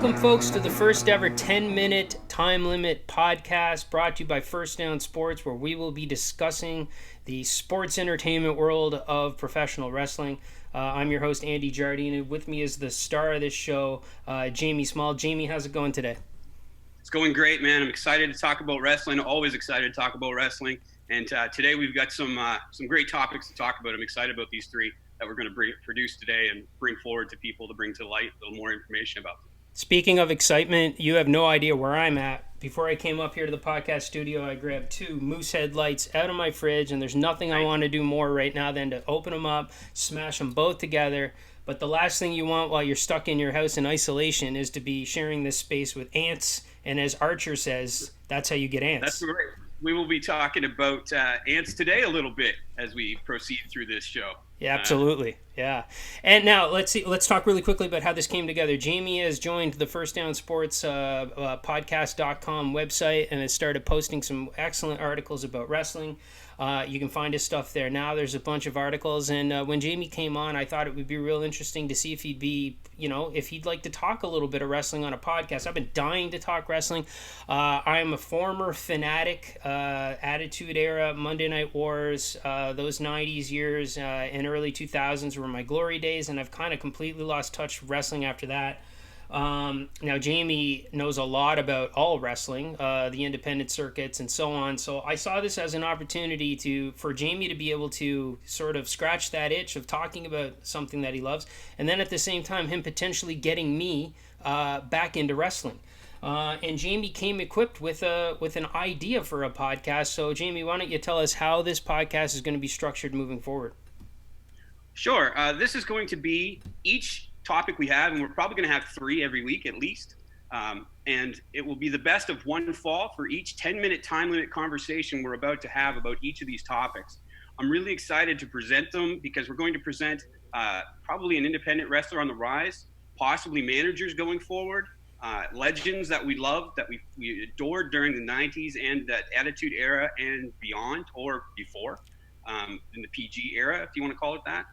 Welcome, folks, to the first ever 10-minute time limit podcast brought to you by First Down Sports, where we will be discussing the sports entertainment world of professional wrestling. I'm your host, Andy Jardine, and with me is the star of this show, Jamie Small. Jamie, how's it going today? It's going great, man. I'm excited to talk about wrestling. Always excited to talk about wrestling. And today we've got some great topics to talk about. I'm excited about these three that we're going to produce today and bring forward to people to bring to light a little more information about them. Speaking of excitement, you have no idea where I'm at. Before I came up here to the podcast studio, I grabbed 2 Moosehead lights out of my fridge, and there's nothing I want to do more right now than to open them up, smash them both together. But the last thing you want while you're stuck in your house in isolation is to be sharing this space with ants. And as Archer says, that's how you get ants. That's great. We will be talking about ants today a little bit as we proceed through this show. Yeah, absolutely. Yeah. And now let's talk really quickly about how this came together. Jamie has joined the First Down Sports podcast.com website and has started posting some excellent articles about wrestling. You can find his stuff there now. There's a bunch of articles. And when Jamie came on, I thought it would be real interesting to see if if he'd like to talk a little bit of wrestling on a podcast. I've been dying to talk wrestling. I'm a former fanatic, Attitude Era, Monday Night Wars, those 90s years and early 2000s were my glory days, and I've kind of completely lost touch with wrestling after that. Now Jamie knows a lot about all wrestling, the independent circuits and so on. So I saw this as an opportunity for Jamie to be able to sort of scratch that itch of talking about something that he loves, and then at the same time him potentially getting me back into wrestling. And Jamie came equipped with an idea for a podcast. So Jamie, why don't you tell us how this podcast is going to be structured moving forward? Sure. This is going to be each topic we have, and we're probably going to have 3 every week at least. And it will be the best of one fall for each 10-minute time limit conversation we're about to have about each of these topics. I'm really excited to present them because we're going to present probably an independent wrestler on the rise, possibly managers going forward, legends that we loved, that we adored during the 90s and that Attitude Era and beyond or before, in the PG era, if you want to call it that,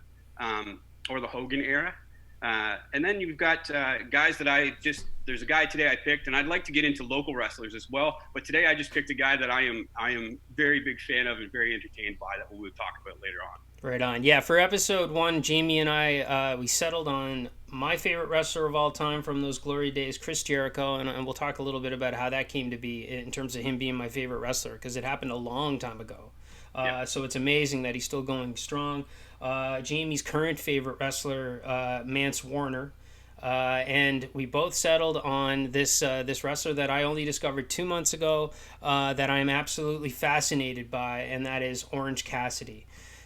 or the Hogan era. And then you've got guys that there's a guy today I picked, and I'd like to get into local wrestlers as well. But today I just picked a guy that I am very big fan of and very entertained by that we'll talk about later on. Right on. Yeah, for episode 1, Jamie and I, we settled on my favorite wrestler of all time from those glory days, Chris Jericho, and we'll talk a little bit about how that came to be in terms of him being my favorite wrestler, because it happened a long time ago. So it's amazing that he's still going strong. Jamie's current favorite wrestler, Mance Warner, and we both settled on this wrestler that I only discovered 2 months ago, that I'm absolutely fascinated by, and that is Orange Cassidy.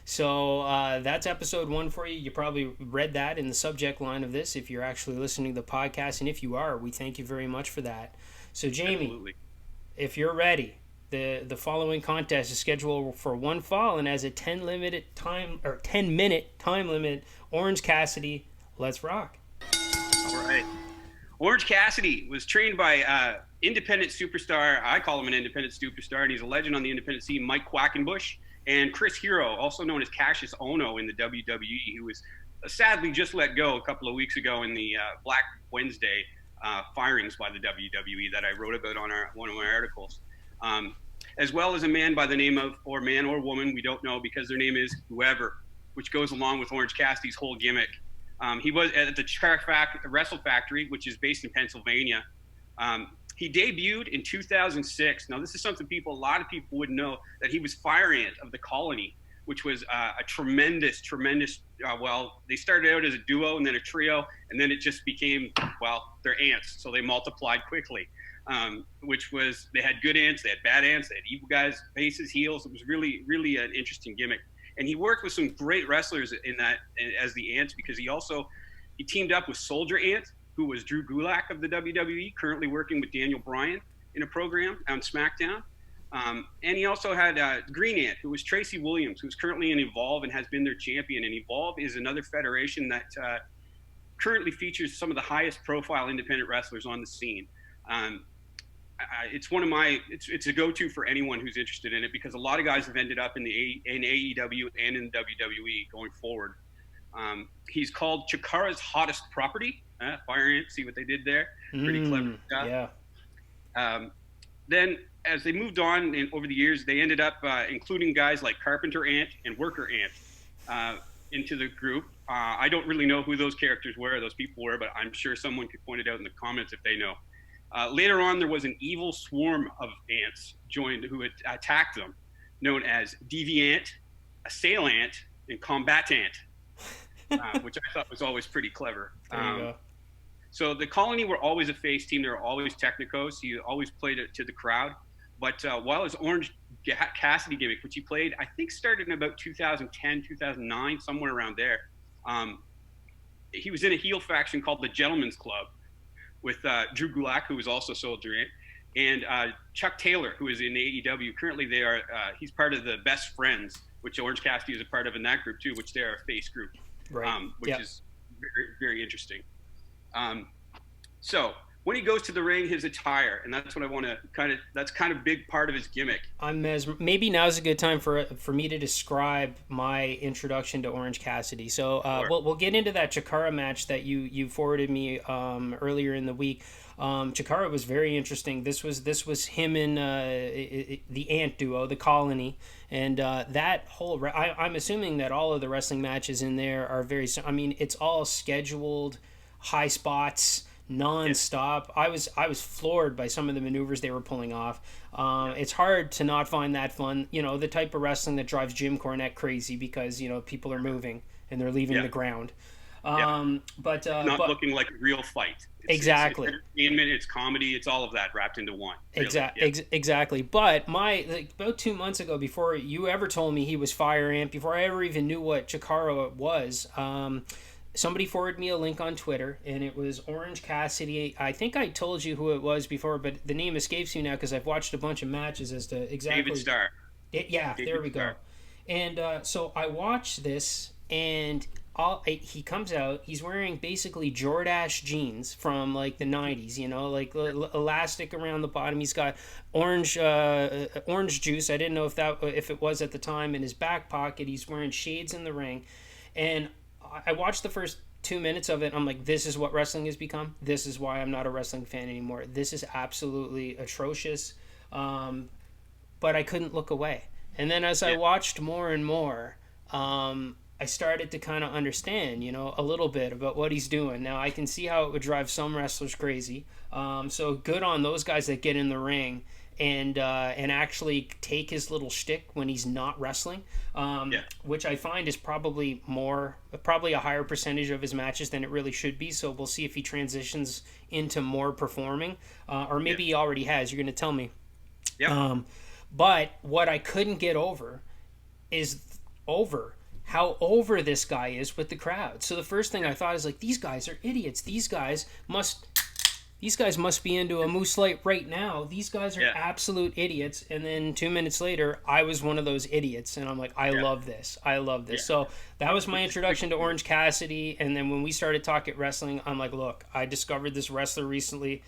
So that's episode 1 for you. You probably read that in the subject line of this if you're actually listening to the podcast, and if you are, we thank you very much for that. So Jamie, absolutely. If you're ready, the following contest is scheduled for one fall and has a 10-minute time limit. Orange Cassidy, let's rock. All right. Orange Cassidy was trained by independent superstar. I call him an independent superstar, and he's a legend on the independent scene, Mike Quackenbush, and Chris Hero, also known as Cassius Ohno in the WWE, who was sadly just let go a couple of weeks ago in the Black Wednesday firings by the WWE that I wrote about on one of my articles. As well as a man by the name of, or man or woman, we don't know because their name is Whoever, which goes along with Orange Cassidy's whole gimmick. He was at the Chikara Wrestle Factory, which is based in Pennsylvania. He debuted in 2006. Now, this is something a lot of people wouldn't know, that he was Fire Ant of the Colony, which was a tremendous, they started out as a duo and then a trio, and then it just became, they're ants, so they multiplied quickly. Which was, they had good ants, they had bad ants, they had evil guys, faces, heels. It was really, really an interesting gimmick. And he worked with some great wrestlers in that as the ants, because he teamed up with Soldier Ant, who was Drew Gulak of the WWE, currently working with Daniel Bryan in a program on SmackDown. And he also had Green Ant, who was Tracy Williams, who's currently in Evolve and has been their champion. And Evolve is another federation that currently features some of the highest profile independent wrestlers on the scene. It's it's a go-to for anyone who's interested in it, because a lot of guys have ended up in AEW and in WWE going forward. He's called Chikara's hottest property, Fire Ant, see what they did there? Pretty clever stuff. Yeah. Then as they moved on over the years, they ended up including guys like Carpenter Ant and Worker Ant into the group. I don't really know who those characters were, those people were, but I'm sure someone could point it out in the comments if they know. Later on, there was an evil swarm of ants joined who had attacked them, known as Deviant, Assailant, and Combatant, which I thought was always pretty clever. There you go. So the Colony were always a face team. They were always technicos. So you always played it to the crowd. But while his Orange Cassidy gimmick, which he played, I think started in about 2010, 2009, somewhere around there, he was in a heel faction called the Gentleman's Club with Drew Gulak, who was also Soldier Ant, and Chuck Taylor, who is in AEW. Currently, he's part of the Best Friends, which Orange Cassidy is a part of in that group too, which they're a face group, right. Which is very, very interesting. So when he goes to the ring, his attire, and that's what I want to that's kind of big part of his gimmick. Maybe now's a good time for me to describe my introduction to Orange Cassidy. So Sure. we'll get into that Chikara match that you forwarded me earlier in the week. Chikara was very interesting. This was him and the Ant duo, the Colony, and that whole. I'm assuming that all of the wrestling matches in there are very. I mean, it's all scheduled, high spots, non-stop. I was floored by some of the maneuvers they were pulling off. It's hard to not find that fun. You know, the type of wrestling that drives Jim Cornette crazy because people are moving and they're leaving the ground. But looking like a real fight. Exactly. It's entertainment, it's comedy, it's all of that wrapped into one. Really. Exactly. But about 2 months ago, before you ever told me he was Fire Ant, before I ever even knew what Chikara was, somebody forwarded me a link on Twitter, and it was Orange Cassidy. I think I told you who it was before, but the name escapes me now because I've watched a bunch of matches as to exactly. David Starr. There we go. And so I watched this, and he comes out. He's wearing basically Jordache jeans from like the 90s, like elastic around the bottom. He's got orange juice. I didn't know if it was at the time in his back pocket. He's wearing shades in the ring, and I watched the first 2 minutes of it. I'm like, this is what wrestling has become. This is why I'm not a wrestling fan anymore. This is absolutely atrocious. But I couldn't look away. And then as I watched more and more, I started to kind of understand, a little bit about what he's doing. Now, I can see how it would drive some wrestlers crazy. So good on those guys that get in the ring and actually take his little shtick when he's not wrestling, which I find is probably a higher percentage of his matches than it really should be. So we'll see if he transitions into more performing, or maybe he already has. You're going to tell me. Yeah. But what I couldn't get over is how over this guy is with the crowd. So the first thing I thought is like, these guys are idiots. These guys must be into a moose light right now. These guys are absolute idiots. And then 2 minutes later, I was one of those idiots. And I'm like, I love this. Yeah. So that was my introduction to Orange Cassidy. And then when we started talking wrestling, I'm like, look, I discovered this wrestler recently.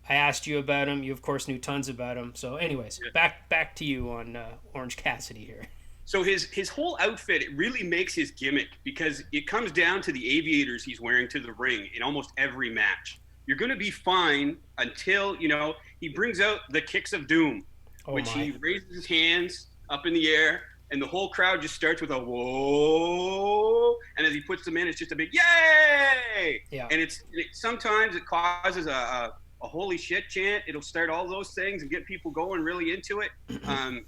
I asked you about him. You, of course, knew tons about him. So anyways, back to you on Orange Cassidy here. So his whole outfit, it really makes his gimmick because it comes down to the aviators he's wearing to the ring in almost every match. You're going to be fine until, he brings out the kicks of doom, he raises his hands up in the air, and the whole crowd just starts with a whoa, and as he puts them in, it's just a big yay! Yeah. And sometimes it causes a holy shit chant. It'll start all those things and get people going really into it.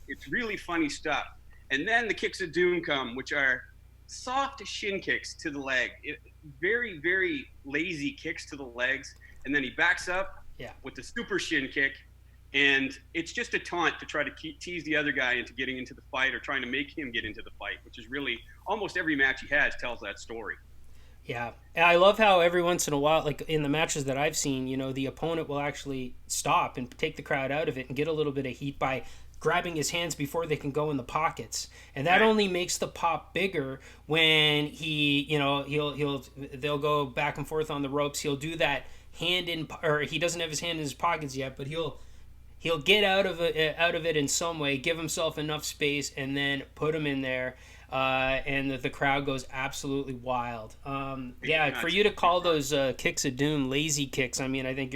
It's really funny stuff. And then the kicks of doom come, which are soft shin kicks to the leg. Very, very lazy kicks to the legs. And then he backs up with the super shin kick. And it's just a taunt to try to tease the other guy into getting into the fight or trying to make him get into the fight, which is really almost every match he has tells that story. Yeah. And I love how every once in a while, like in the matches that I've seen, the opponent will actually stop and take the crowd out of it and get a little bit of heat by grabbing his hands before they can go in the pockets, and that only makes the pop bigger when they'll go back and forth on the ropes. He'll do that hand in, or he doesn't have his hand in his pockets yet, but he'll he'll get out of it in some way, give himself enough space, and then put him in there. And the crowd goes absolutely wild. For you to call those kicks of doom lazy kicks, I mean, I think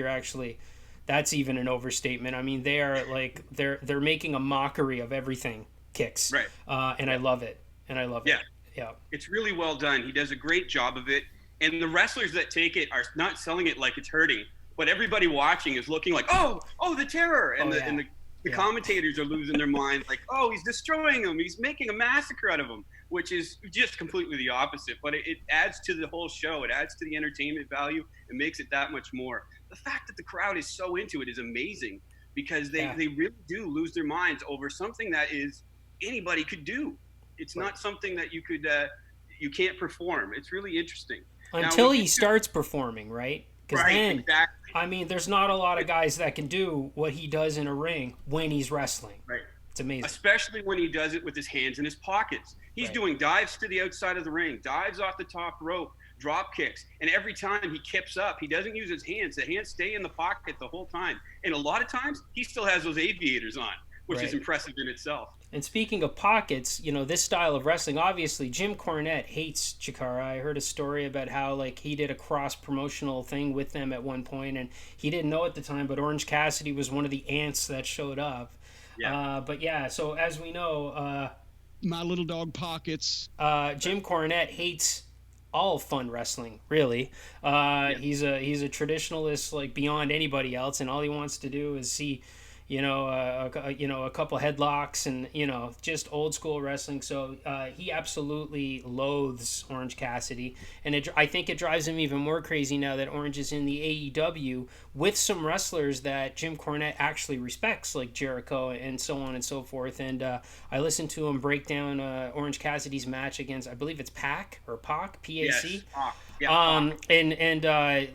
that's even an overstatement. I mean, they are like they're making a mockery of everything kicks, right? And I love it. Yeah, it's really well done. He does a great job of it, and the wrestlers that take it are not selling it like it's hurting, but everybody watching is looking like, oh, the terror, and the commentators are losing their minds, like, oh, he's destroying them, he's making a massacre out of them, which is just completely the opposite. But it adds to the whole show. It adds to the entertainment value. It makes it that much more. The fact that the crowd is so into it is amazing, because they really do lose their minds over something that is anybody could do. It's not something that you can't perform. It's really interesting. Until he starts performing, right? Right, exactly. I mean, there's not a lot of guys that can do what he does in a ring when he's wrestling. Right. It's amazing. Especially when he does it with his hands in his pockets. He's doing dives to the outside of the ring, dives off the top rope, drop kicks. And every time he kips up, he doesn't use his hands. The hands stay in the pocket the whole time. And a lot of times, he still has those aviators on, which is impressive in itself. And speaking of pockets, this style of wrestling, obviously, Jim Cornette hates Chikara. I heard a story about how, like, he did a cross-promotional thing with them at one point, and he didn't know at the time, but Orange Cassidy was one of the ants that showed up. Yeah. So as we know... my little dog Pockets. Jim Cornette hates all fun wrestling, really. He's a traditionalist, like, beyond anybody else, and all he wants to do is see... a couple headlocks and, just old school wrestling. So he absolutely loathes Orange Cassidy. And I think it drives him even more crazy now that Orange is in the AEW with some wrestlers that Jim Cornette actually respects, like Jericho and so on and so forth. And I listened to him break down Orange Cassidy's match against, I believe it's Pac, P-A-C. Yes, Pac. Yeah,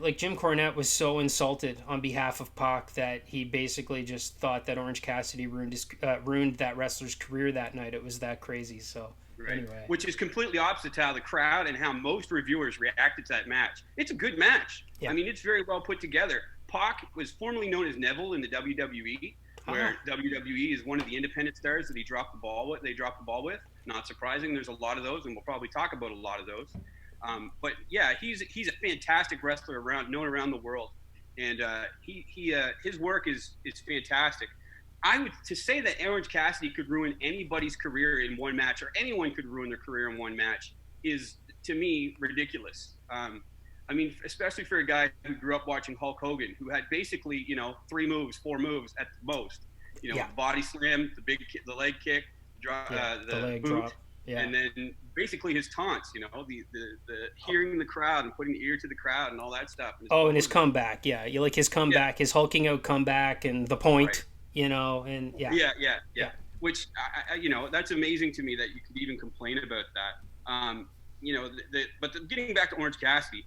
like Jim Cornette was so insulted on behalf of Pac that he basically just thought that Orange Cassidy ruined that wrestler's career that night. It was that crazy. So anyway, which is completely opposite to how the crowd and how most reviewers reacted to that match. It's a good match. I mean, it's very well put together. Pac was formerly known as Neville in the WWE, where WWE is one of the independent stars that he dropped the ball with. They dropped the ball with. Not surprising. There's a lot of those, and we'll probably talk about a lot of those. But yeah, he's a fantastic wrestler known around the world, and his work is fantastic. To say that Orange Cassidy could ruin anybody's career in one match, or anyone could ruin their career in one match, is to me ridiculous. I mean, especially for a guy who grew up watching Hulk Hogan, who had basically 4 moves at the most. Body slam, the leg kick, the leg boot. Drop. Yeah. And then basically his taunts, the hearing the crowd and putting the ear to the crowd and all that stuff. And his comeback. Yeah. You like his comeback, his hulking out comeback and the point, and Yeah. Which, that's amazing to me that you could even complain about that. But getting back to Orange Cassidy,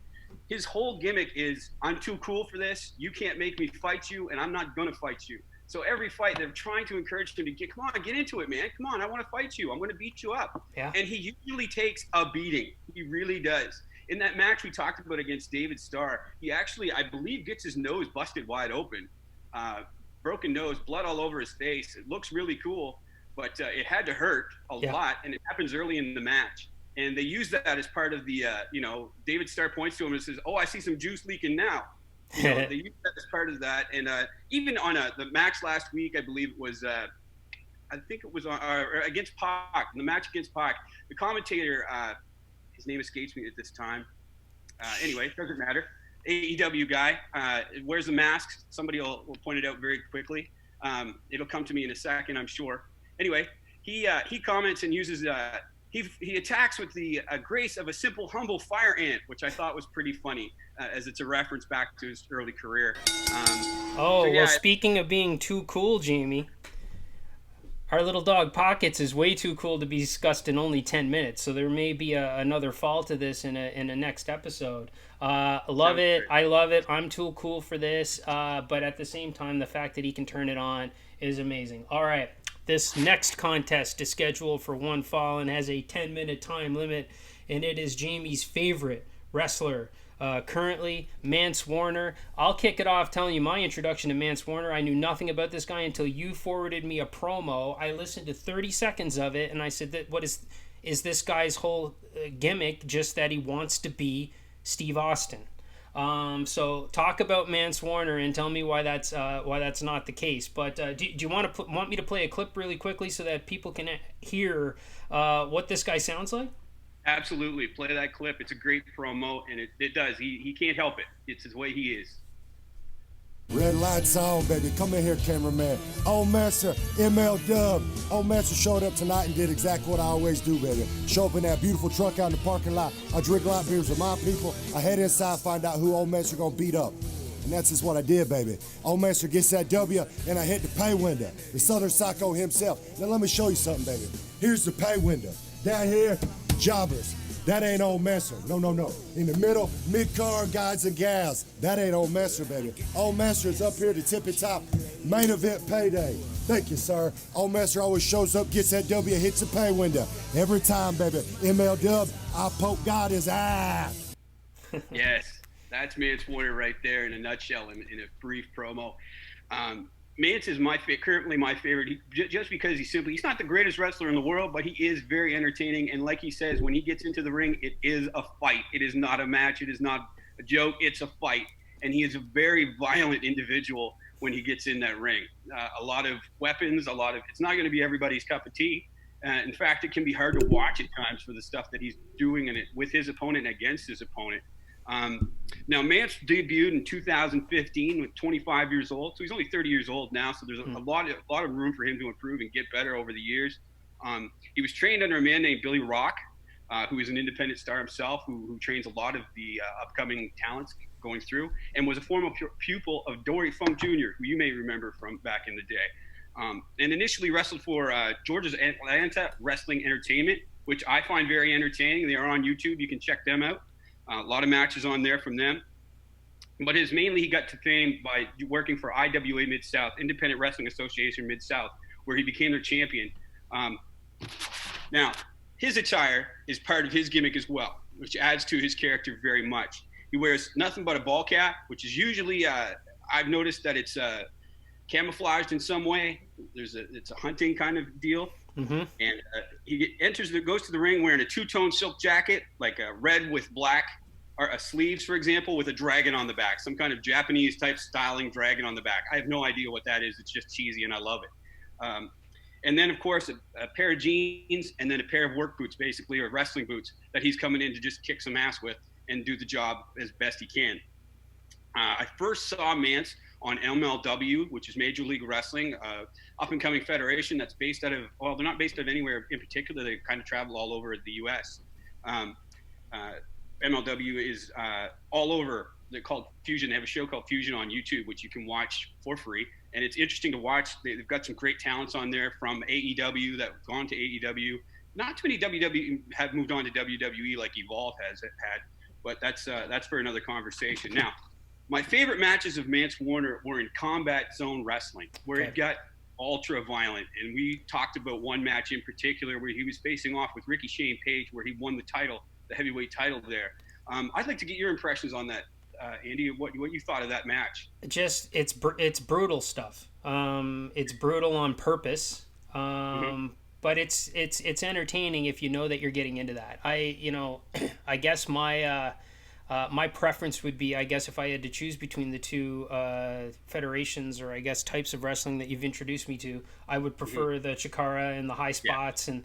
his whole gimmick is, I'm too cool for this. You can't make me fight you, and I'm not going to fight you. So every fight, they're trying to encourage him to get into it, man. Come on, I want to fight you. I'm going to beat you up. Yeah. And he usually takes a beating. He really does. In that match we talked about against David Starr, he actually, I believe, gets his nose busted wide open. Broken nose, blood all over his face. It looks really cool, but it had to hurt a lot, and it happens early in the match. And they use that as part of the, David Starr points to him and says, "Oh, I see some juice leaking now." They use that as part of that. And even on the match last week, I believe it was, against Pac, the match against Pac, the commentator, his name escapes me at this time. Anyway, doesn't matter. AEW guy, wears a mask. Somebody will point it out very quickly. It'll come to me in a second, I'm sure. Anyway, he comments and uses... He attacks with the grace of a simple, humble fire ant, which I thought was pretty funny, as it's a reference back to his early career. Speaking of being too cool, Jamie, our little dog Pockets is way too cool to be discussed in only 10 minutes, so there may be another fall to this in a next episode. Love it. I love it. I'm too cool for this, but at the same time, the fact that he can turn it on is amazing. All right. This next contest is scheduled for one fall and has a 10-minute time limit, and it is Jamie's favorite wrestler, currently, Mance Warner. I'll kick it off telling you my introduction to Mance Warner. I knew nothing about this guy until you forwarded me a promo. I listened to 30 seconds of it, and I said, "That what is this guy's whole gimmick? Just that he wants to be Steve Austin." So talk about Mance Warner and tell me why that's not the case. But do you want me to play a clip really quickly so that people can hear what this guy sounds like? Absolutely. Play that clip. It's a great promo, and it does. He can't help it. It's his way he is. Red lights on, baby. Come in here, cameraman. Old Master, ML Dub. Old Master showed up tonight and did exactly what I always do, baby. Show up in that beautiful truck out in the parking lot. I drink a lot of beers with my people. I head inside, find out who Old Master gonna beat up. And that's just what I did, baby. Old Master gets that W, and I hit the pay window. The Southern Psycho himself. Now let me show you something, baby. Here's the pay window. Down here, jobbers. That ain't Old Master. No, no, no. In the middle, mid-car guys and gals. That ain't Old Master, baby. Old Master is up here to tippy top. Main event payday. Thank you, sir. Old Master always shows up, gets that W, hits the pay window. Every time, baby. ML Dub, I poke God his eye. Yes, that's Mance Warner right there in a nutshell in a brief promo. Mance is currently my favorite, just because he's not the greatest wrestler in the world, but he is very entertaining. And like he says, when he gets into the ring, it is a fight. It is not a match. It is not a joke. It's a fight. And he is a very violent individual when he gets in that ring. A lot of weapons, it's not going to be everybody's cup of tea. In fact, it can be hard to watch at times for the stuff that he's doing with his opponent and against his opponent. Now, Mance debuted in 2015 with 25 years old, so he's only 30 years old now. So there's a lot of room for him to improve and get better over the years. He was trained under a man named Billy Rock, who is an independent star himself, who trains a lot of the upcoming talents going through, and was a former pupil of Dory Funk Jr., who you may remember from back in the day. And initially wrestled for Georgia's Atlanta Wrestling Entertainment, which I find very entertaining. They are on YouTube. You can check them out. A lot of matches on there from them. But he got to fame by working for IWA Mid-South, Independent Wrestling Association Mid-South, where he became their champion. Now, his attire is part of his gimmick as well, which adds to his character very much. He wears nothing but a ball cap, which is usually, I've noticed that it's camouflaged in some way. It's a hunting kind of deal. Mm-hmm. And he goes to the ring wearing a two-tone silk jacket, like a red with black sleeves, for example, with a dragon on the back, some kind of Japanese type styling dragon on the back. I have no idea what that is. It's just cheesy, and I love it. And then, of course, a pair of jeans and then a pair of work boots, basically, or wrestling boots that he's coming in to just kick some ass with and do the job as best he can. I first saw Mance on MLW, which is Major League Wrestling, up-and-coming federation that's based out of, well, they're not based out of anywhere in particular. They kind of travel all over the U.S. MLW is all over. They're called Fusion. They have a show called Fusion on YouTube, which you can watch for free. And it's interesting to watch. They've got some great talents on there from AEW that have gone to AEW. Not too many WWE have moved on to WWE like Evolve has had, but that's for another conversation. Now, my favorite matches of Mance Warner were in Combat Zone Wrestling, where it got ultra violent. And we talked about one match in particular where he was facing off with Ricky Shane Page, where he won the title, the heavyweight title there. I'd like to get your impressions on that, Andy, what you thought of that match. Just it's brutal stuff. It's brutal on purpose. But it's entertaining if you know that you're getting into that. I guess my preference would be, I guess, if I had to choose between the two federations or I guess types of wrestling that you've introduced me to, I would prefer the Chikara and the high spots and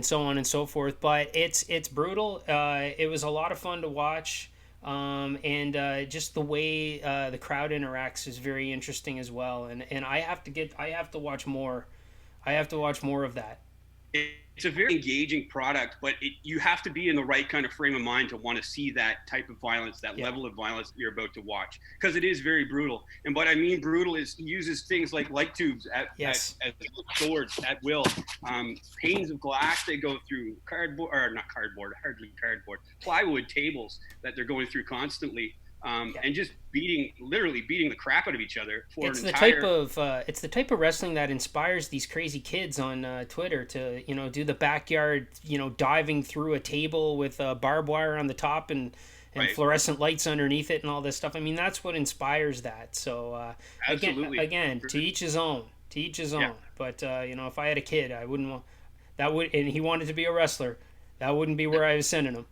so on and so forth. But it's brutal. It was a lot of fun to watch, and just the way the crowd interacts is very interesting as well. And I have to watch more. I have to watch more of that. It's a very engaging product, but you have to be in the right kind of frame of mind to want to see that type of violence, that level of violence that you're about to watch, because it is very brutal. And what I mean brutal is he uses things like light tubes as swords at will, panes of glass they go through, plywood tables that they're going through constantly. And just literally beating the crap out of each other for it's the type of wrestling that inspires these crazy kids on Twitter to do the backyard diving through a table with barbed wire on the top and and fluorescent lights underneath it and all this stuff. I mean, that's what inspires that. So again, to each his own. To each his own. Yeah. But if I had a kid, I wouldn't want that would, and he wanted to be a wrestler. That wouldn't be where I was sending him.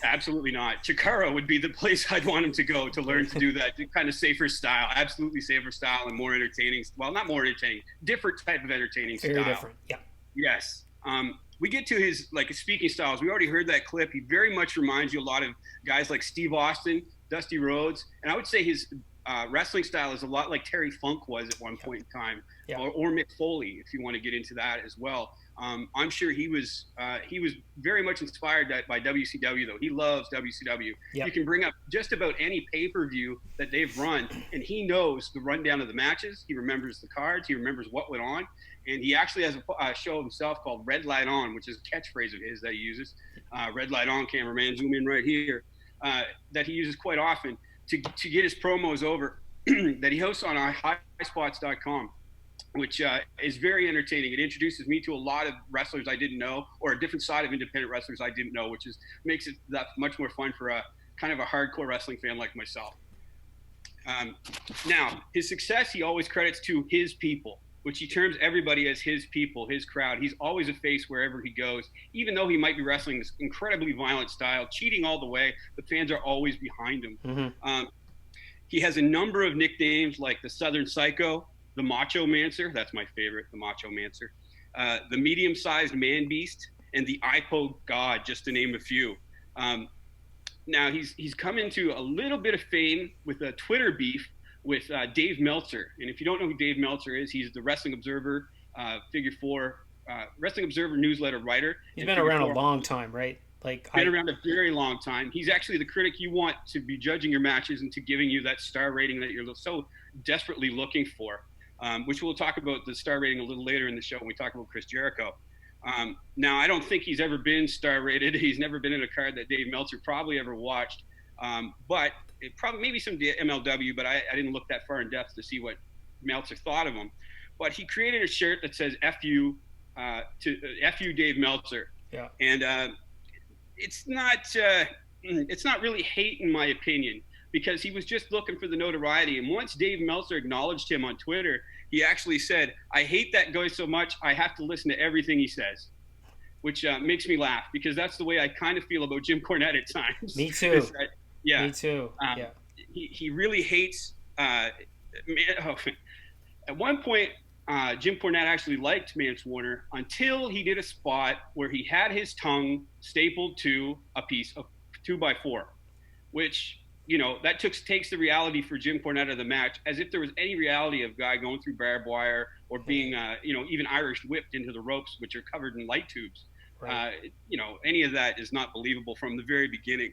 Absolutely not. Chikara would be the place I'd want him to go to learn to do that kind of safer style, absolutely safer style and more entertaining. Well, not more entertaining, different type of entertaining style. Very different, yeah. Yes. We get to his speaking styles. We already heard that clip. He very much reminds you a lot of guys like Steve Austin, Dusty Rhodes, and I would say his wrestling style is a lot like Terry Funk was at one point in time, or Mick Foley, if you want to get into that as well. I'm sure he was very much inspired by WCW, though. He loves WCW. Yep. You can bring up just about any pay-per-view that they've run, and he knows the rundown of the matches. He remembers the cards. He remembers what went on. And he actually has a show himself called Red Light On, which is a catchphrase of his that he uses. Red Light On, cameraman, zoom in right here. That he uses quite often to get his promos over that he hosts on highspots.com. Which is very entertaining. It introduces me to a lot of wrestlers I didn't know, or a different side of independent wrestlers I didn't know, which makes it that much more fun for a kind of a hardcore wrestling fan like myself. Now, his success he always credits to his people, which he terms everybody as his people, his crowd. He's always a face wherever he goes, even though he might be wrestling this incredibly violent style, cheating all the way. The fans are always behind him. Mm-hmm. He has a number of nicknames like the Southern Psycho, the Macho Mancer, that's my favorite, the Macho Mancer, the Medium-Sized Man Beast, and the IPO God, just to name a few. Now, he's come into a little bit of fame with a Twitter beef with Dave Meltzer. And if you don't know who Dave Meltzer is, he's the Wrestling Observer, Figure 4, Wrestling Observer newsletter writer. He's been around a long time, right? Been around a very long time. He's actually the critic you want to be judging your matches and to giving you that star rating that you're so desperately looking for. Which we'll talk about the star rating a little later in the show when we talk about Chris Jericho. Now, I don't think he's ever been star rated. He's never been in a card that Dave Meltzer probably ever watched. But it probably maybe some MLW, but I didn't look that far in depth to see what Meltzer thought of him. But he created a shirt that says "F you" "F you, Dave Meltzer." Yeah. And it's not really hate, in my opinion, because he was just looking for the notoriety. And once Dave Meltzer acknowledged him on Twitter, he actually said, "I hate that guy so much, I have to listen to everything he says," which makes me laugh, because that's the way I kind of feel about Jim Cornette at times. Me too. Yeah. Me too. He really hates at one point, Jim Cornette actually liked Mance Warner until he did a spot where he had his tongue stapled to a piece of 2x4, which, that takes the reality for Jim Cornette of the match, as if there was any reality of guy going through barbed wire or being, even Irish whipped into the ropes, which are covered in light tubes. Right. Any of that is not believable from the very beginning.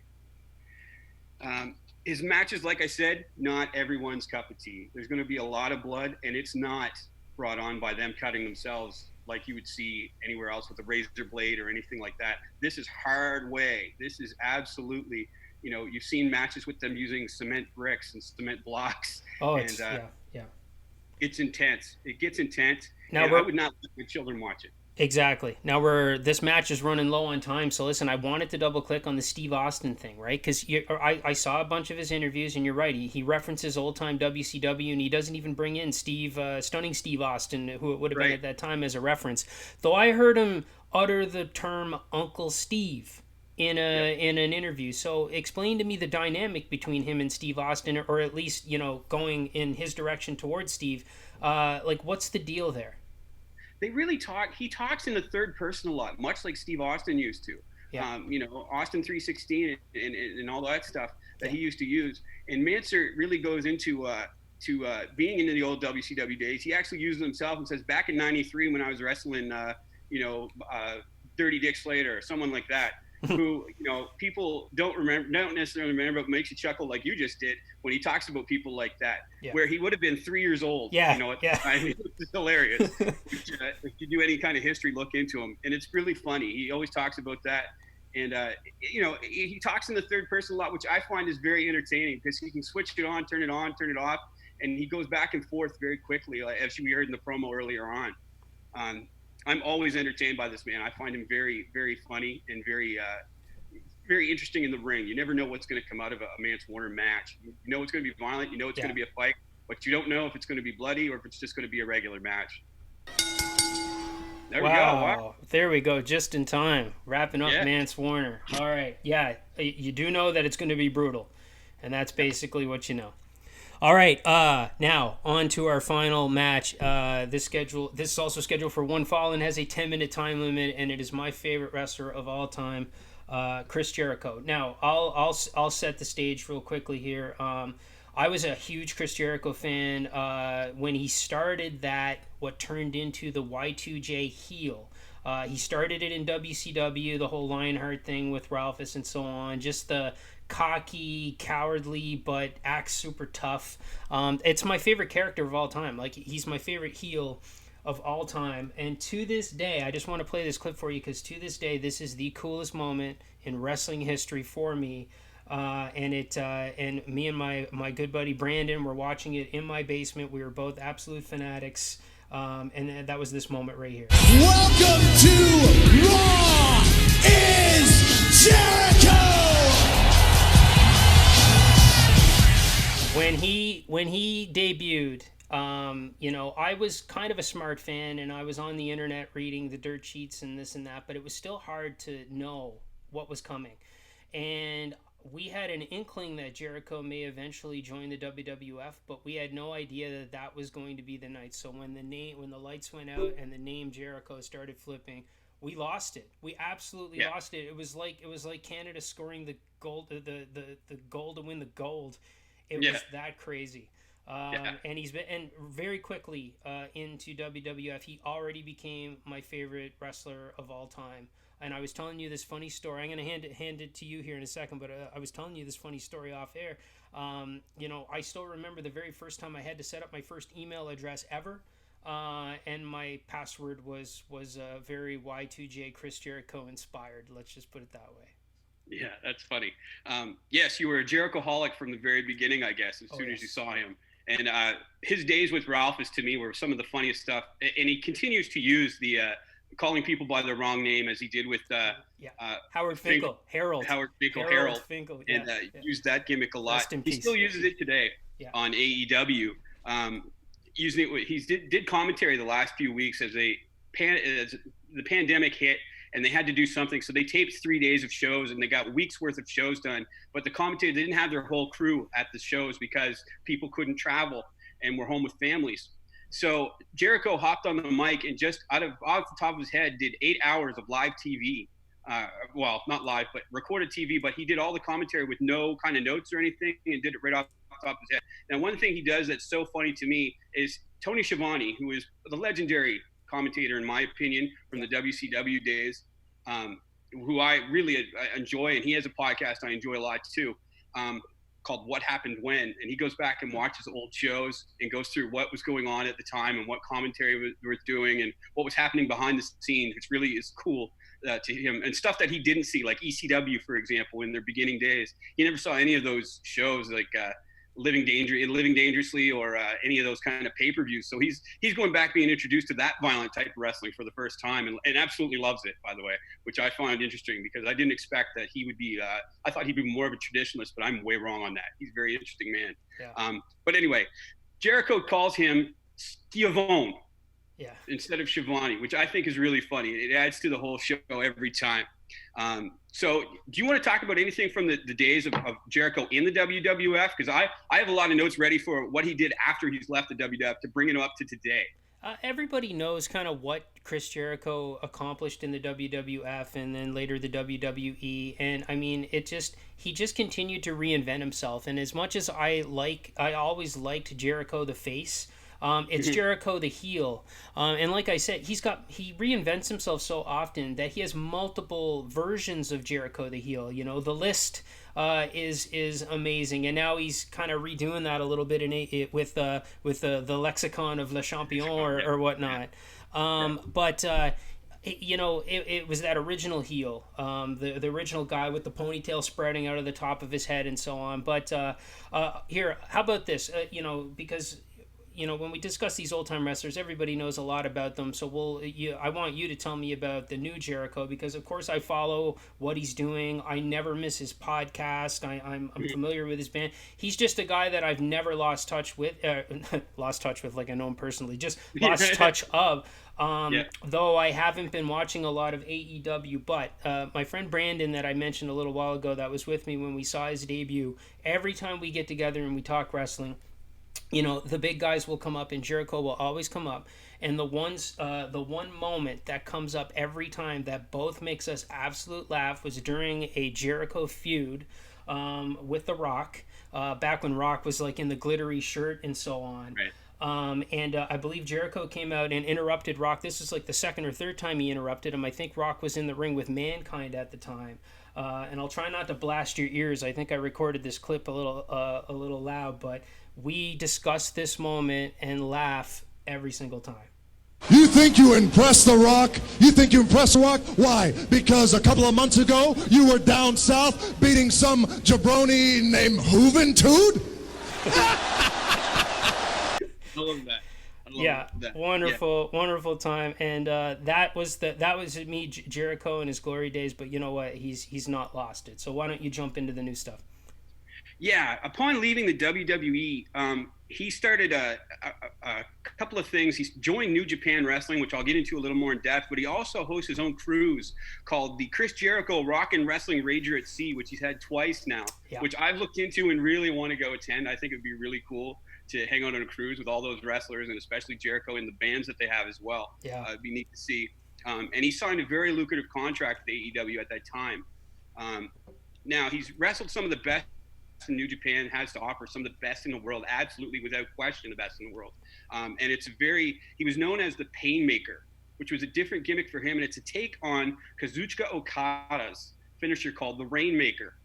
His matches, like I said, not everyone's cup of tea. There's going to be a lot of blood, and it's not brought on by them cutting themselves like you would see anywhere else with a razor blade or anything like that. This is hard way. This is absolutely... you've seen matches with them using cement bricks and cement blocks. Oh, it's It's intense. It gets intense. Now I would not let the children watch it. Exactly. Now this match is running low on time, so listen, I wanted to double click on the Steve Austin thing, right? Because I saw a bunch of his interviews, and you're right. He references old time WCW, and he doesn't even bring in Stunning Steve Austin, who it would have been at that time, as a reference. Though I heard him utter the term Uncle Steve in an interview. So explain to me the dynamic between him and Steve Austin, or at least going in his direction towards Steve. What's the deal there? They really talk. He talks in the third person a lot, much like Steve Austin used to. Yeah. Austin 316 and all that stuff that he used to use. And Mancer really goes into being into the old WCW days. He actually uses himself and says, back in '93 when I was wrestling, Dirty Dick Slater or someone like that, who people don't necessarily remember, but makes you chuckle like you just did when he talks about people like that, where he would have been 3 years old. At the time. It's hilarious. If you do any kind of history, look into him, and it's really funny. He always talks about that, and he talks in the third person a lot, which I find is very entertaining, because he can switch it on, turn it off, and he goes back and forth very quickly, as we heard in the promo earlier on. I'm always entertained by this man. I find him very, very funny and very very interesting in the ring. You never know what's going to come out of a Mance Warner match. You know it's going to be violent. You know it's going to be a fight, but you don't know if it's going to be bloody or if it's just going to be a regular match. There we go. Wow. There we go. Just in time. Wrapping up Mance Warner. All right. Yeah, you do know that it's going to be brutal, and that's basically what you know. All right. Now on to our final match. This is also scheduled for one fall and has a 10-minute time limit, and it is my favorite wrestler of all time, Chris Jericho. Now I'll set the stage real quickly here. I was a huge Chris Jericho fan when he started what turned into the Y2J heel. He started it in WCW, the whole Lionheart thing with Ralphus and so on. Just the cocky, cowardly, but acts super tough. It's my favorite character of all time. Like, he's my favorite heel of all time. And to this day, I just want to play this clip for you because to this day, this is the coolest moment in wrestling history for me. And me and my good buddy Brandon were watching it in my basement. We were both absolute fanatics, and that was this moment right here. Welcome to Raw is Jericho. When he debuted, I was kind of a smart fan, and I was on the internet reading the dirt sheets and this and that, but it was still hard to know what was coming, and we had an inkling that Jericho may eventually join the WWF, but we had no idea that was going to be the night. So when the lights went out and the name Jericho started flipping, we lost it. We absolutely lost it. It was like Canada scoring the gold, the goal to win the gold. It was that crazy. And he's been very quickly into WWF. He already became my favorite wrestler of all time. And I was telling you this funny story. I'm going to hand it to you here in a second, but I was telling you this funny story off air. I still remember the very first time I had to set up my first email address ever, and my password was very Y2J Chris Jericho inspired. Let's just put it that way. Yeah, that's funny. Yes, you were a Jericho-holic from the very beginning, I guess, as soon as you saw him. And his days with Ralphus, to me, were some of the funniest stuff. And he continues to use the calling people by their wrong name, as he did with Howard Finkel, Harold Finkel, and used that gimmick a lot. He still uses it today on AEW. Using it, he did commentary the last few weeks as the pandemic hit, and they had to do something. So they taped 3 days of shows, and they got weeks worth of shows done. But the commentators, they didn't have their whole crew at the shows because people couldn't travel and were home with families. So Jericho hopped on the mic and just off the top of his head did 8 hours of live TV. Well, not live, but recorded TV. But he did all the commentary with no kind of notes or anything, and did it right off the top of his head. Now, one thing he does that's so funny to me is Tony Schiavone, who is the legendary commentator, in my opinion, from the WCW days, who I really enjoy, and he has a podcast I enjoy a lot too, called What Happened When, and he goes back and watches old shows and goes through what was going on at the time and what commentary we were doing and what was happening behind the scenes, which really is cool to him, and stuff that he didn't see, like ECW, for example, in their beginning days. He never saw any of those shows, like Living Dangerously, or any of those kind of pay-per-views. So he's going back, being introduced to that violent type of wrestling for the first time, and absolutely loves it, by the way, which I find interesting because I didn't expect that he would be. I thought he'd be more of a traditionalist, but I'm way wrong on that. He's a very interesting man. Yeah. But anyway, Jericho calls him Schiavone instead of Schiavone, which I think is really funny. It adds to the whole show every time. So do you want to talk about anything from the days of Jericho in the WWF? Because I have a lot of notes ready for what he did after he's left the WWF to bring it up to today. Everybody knows kind of what Chris Jericho accomplished in the WWF and then later the WWE. And I mean, he just continued to reinvent himself. And as much as I always liked Jericho the face, it's Jericho the heel, and like I said, he reinvents himself so often that he has multiple versions of Jericho the heel. You know, the list is amazing, and now he's kind of redoing that a little bit with the lexicon of Le Champion or whatnot. But it was that original heel, the original guy with the ponytail spreading out of the top of his head and so on. But here, how about this? Because when we discuss these old time wrestlers, everybody knows a lot about them. So I want you to tell me about the new Jericho, because of course I follow what he's doing. I never miss his podcast. I'm familiar with his band. He's just a guy that I've never lost touch with. Lost touch with, like I know him personally. Just lost touch of. Though I haven't been watching a lot of AEW, but my friend Brandon that I mentioned a little while ago, that was with me when we saw his debut, every time we get together and we talk wrestling, the big guys will come up and Jericho will always come up. And the one moment that comes up every time that both makes us absolute laugh was during a Jericho feud with The Rock, back when Rock was like in the glittery shirt and so on. Right. I believe Jericho came out and interrupted Rock. This is like the second or third time he interrupted him. I think Rock was in the ring with Mankind at the time. And I'll try not to blast your ears. I think I recorded this clip a little loud, but we discuss this moment and laugh every single time. You think you impressed The Rock? You think you impressed The Rock? Why? Because a couple of months ago, you were down south beating some jabroni named Juventud? I love that. Wonderful time, and that was me, Jericho, in his glory days. But you know what? He's not lost it. So why don't you jump into the new stuff? Yeah, upon leaving the WWE, he started a couple of things. He joined New Japan Wrestling, which I'll get into a little more in depth, but he also hosts his own cruise called the Chris Jericho Rock and Wrestling Rager at Sea, which he's had twice now, which I've looked into and really want to go attend. I think it'd be really cool to hang out on a cruise with all those wrestlers, and especially Jericho and the bands that they have as well. It'd be neat to see. And he signed a very lucrative contract with AEW at that time. Now, he's wrestled some of the best New Japan has to offer, some of the best in the world, absolutely without question the best in the world. And he was known as the Painmaker, which was a different gimmick for him, and it's a take on Kazuchika Okada's finisher called the Rainmaker,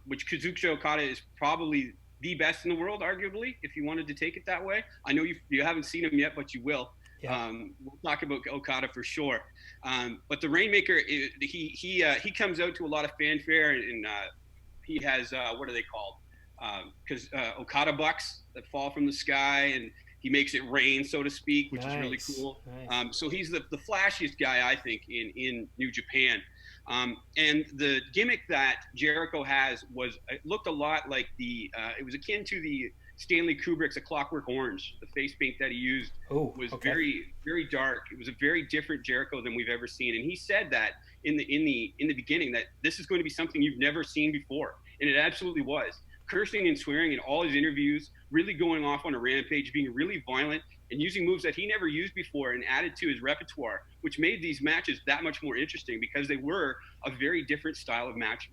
which Kazuchika Okada is probably the best in the world, arguably, if you wanted to take it that way. I know you haven't seen him yet, but you will. We'll talk about Okada for sure. But the Rainmaker, he comes out to a lot of fanfare, and he has what are they called? Because Okada bucks that fall from the sky, and he makes it rain, so to speak, which is really cool. Nice. So he's the flashiest guy, I think, in New Japan. And the gimmick that Jericho has looked a lot like it was akin to the Stanley Kubrick's A Clockwork Orange. The face paint that he used was very, very dark. It was a very different Jericho than we've ever seen. And he said that in the beginning, that this is going to be something you've never seen before. And it absolutely was. Cursing and swearing in all his interviews, really going off on a rampage, being really violent, and using moves that he never used before and added to his repertoire, which made these matches that much more interesting because they were a very different style of match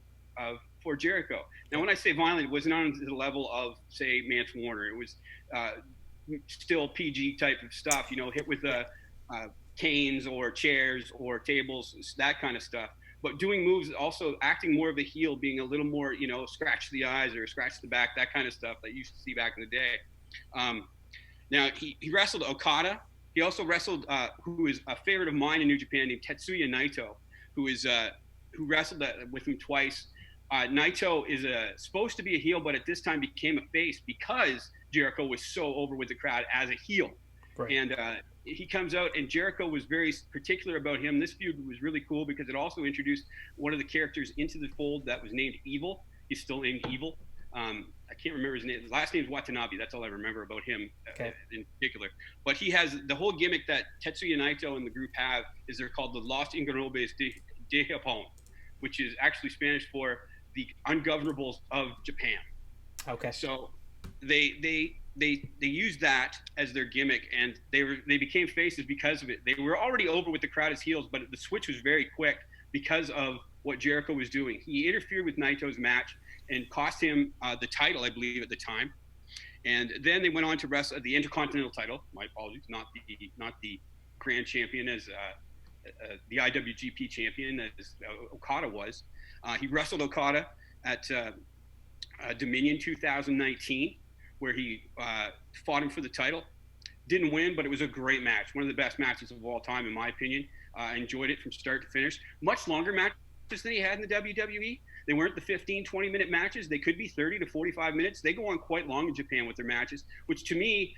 for Jericho. Now, when I say violent, it wasn't on the level of, say, Mance Warner. It was still PG type of stuff, hit with canes or chairs or tables, that kind of stuff. But doing moves, also acting more of a heel, being a little more, scratch the eyes or scratch the back, that kind of stuff that you used to see back in the day. Now, he wrestled Okada. He also wrestled who is a favorite of mine in New Japan named Tetsuya Naito, who wrestled with him twice. Naito is supposed to be a heel, but at this time became a face because Jericho was so over with the crowd as a heel. Right. And he comes out, and Jericho was very particular about him. This feud was really cool because it also introduced one of the characters into the fold that was named Evil. He's still named Evil. I can't remember his name. His last name is Watanabe. That's all I remember about him in particular. But he has the whole gimmick that Tetsuya Naito and the group have is they're called the Los Ingobernables de Japón, which is actually Spanish for the ungovernables of Japan. Okay. So they used that as their gimmick, and they became faces because of it. They were already over with the crowd as heels, but the switch was very quick because of what Jericho was doing. He interfered with Naito's match and cost him the title, I believe, at the time. And then they went on to wrestle the Intercontinental title. My apologies, not the Grand Champion as the IWGP Champion as Okada was. He wrestled Okada at Dominion 2019, where he fought him for the title. Didn't win, but it was a great match. One of the best matches of all time, in my opinion. I enjoyed it from start to finish. Much longer matches than he had in the WWE. They weren't the 15, 20-minute matches. They could be 30 to 45 minutes. They go on quite long in Japan with their matches, which to me,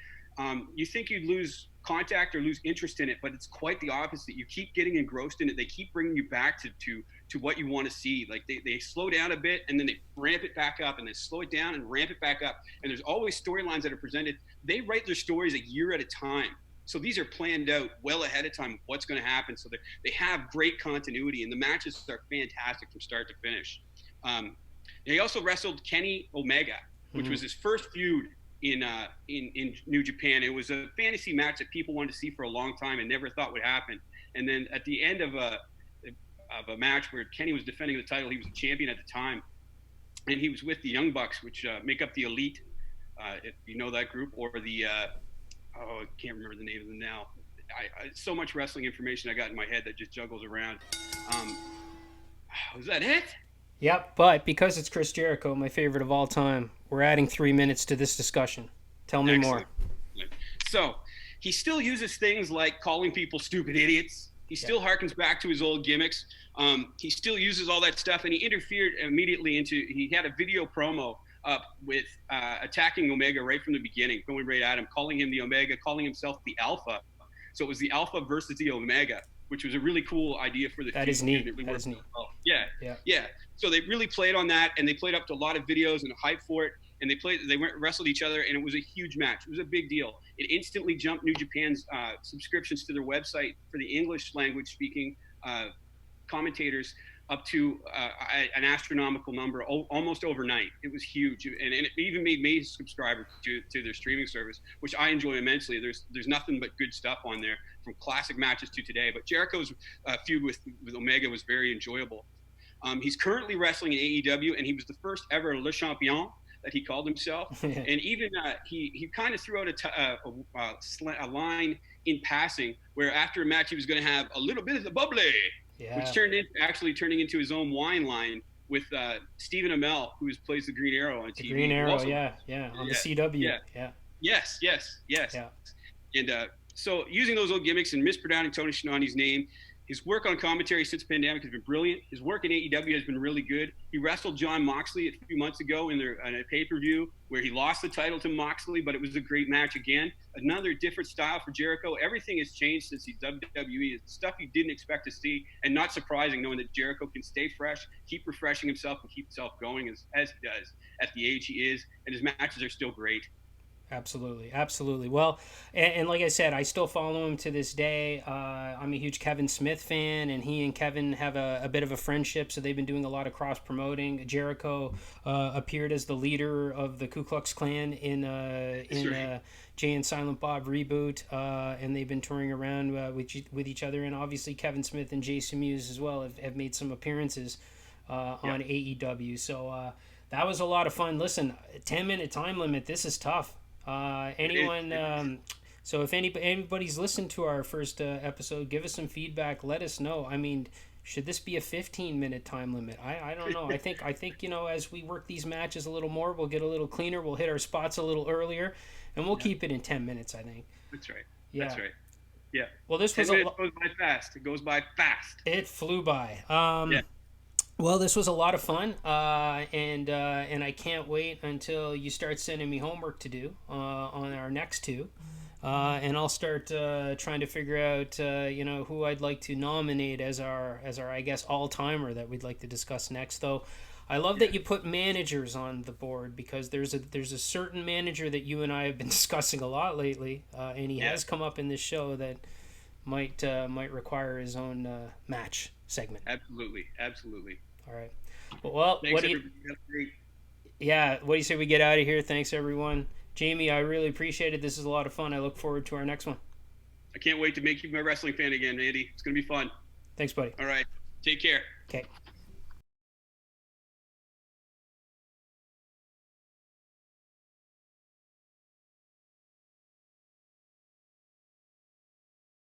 you think you'd lose contact or lose interest in it, but it's quite the opposite. You keep getting engrossed in it. They keep bringing you back to what you want to see. Like they slow down a bit and then they ramp it back up, and then slow it down and ramp it back up. And there's always storylines that are presented. They write their stories a year at a time. So these are planned out well ahead of time, what's going to happen. So they have great continuity, and the matches are fantastic from start to finish. He also wrestled Kenny Omega, which was his first feud in New Japan. It was a fantasy match that people wanted to see for a long time and never thought would happen. And then at the end of a match where Kenny was defending the title, he was the champion at the time, and he was with the Young Bucks, which make up the Elite, if you know that group, or the I can't remember the name of them now. So much wrestling information I got in my head that just juggles around. Was that it? Yep, but because it's Chris Jericho, my favorite of all time, we're adding 3 minutes to this discussion. Tell me more. So he still uses things like calling people stupid idiots. He still harkens back to his old gimmicks. He still uses all that stuff, and he interfered immediately he had a video promo up with attacking Omega right from the beginning, going right at him, calling him the Omega, calling himself the Alpha. So it was the Alpha versus the Omega, which was a really cool idea for the That is neat. That is neat. Yeah. So they really played on that, and they played up to a lot of videos and hype for it, and they wrestled each other, and it was a huge match. It was a big deal. It instantly jumped New Japan's subscriptions to their website for the English language speaking commentators up to an astronomical number almost overnight. It was huge, and it even made me a subscriber to their streaming service, which I enjoy immensely. There's nothing but good stuff on there, from classic matches to today. But Jericho's feud with Omega was very enjoyable. He's currently wrestling in AEW, and he was the first ever Le Champion that he called himself. And even he kind of threw out a line in passing where after a match he was going to have a little bit of the bubbly, which turning into his own wine line with Stephen Amell, who plays the Green Arrow on TV. The Green Arrow, on the CW. Yes. Yeah. And so using those old gimmicks and mispronouncing Tony Schiavone's name, his work on commentary since the pandemic has been brilliant. His work in AEW has been really good. He wrestled John Moxley a few months ago in a pay-per-view where he lost the title to Moxley, but it was a great match again. Another different style for Jericho. Everything has changed since he's WWE. It's stuff you didn't expect to see, and not surprising knowing that Jericho can stay fresh, keep refreshing himself, and keep himself going as he does at the age he is, and his matches are still great. Absolutely. Well, and like I said, I still follow him to this day. I'm a huge Kevin Smith fan, and he and Kevin have a bit of a friendship, so they've been doing a lot of cross-promoting. Jericho appeared as the leader of the Ku Klux Klan in Jay and Silent Bob reboot, and they've been touring around with each other, and obviously Kevin Smith and Jason Mewes as well have made some appearances on AEW. So that was a lot of fun. Listen, 10-minute time limit, this is tough. So if anybody's listened to our first episode, give us some feedback. Let us know. I mean, should this be a 15-minute time limit? I don't know. I think as we work these matches a little more, we'll get a little cleaner. We'll hit our spots a little earlier, and we'll keep it in 10 minutes. I think. That's right. Yeah. That's right. Yeah. Well, this was goes by fast. It goes by fast. It flew by. Well, this was a lot of fun, and I can't wait until you start sending me homework to do on our next two, and I'll start trying to figure out who I'd like to nominate as our I guess all-timer that we'd like to discuss next. Though I love that you put managers on the board, because there's a certain manager that you and I have been discussing a lot lately, and he has come up in this show that might require his own match segment. Absolutely. All right. Well, thanks, what do you say we get out of here? Thanks, everyone. Jamie, I really appreciate it. This is a lot of fun. I look forward to our next one. I can't wait to make you my wrestling fan again, Andy. It's going to be fun. Thanks, buddy. All right. Take care. Okay.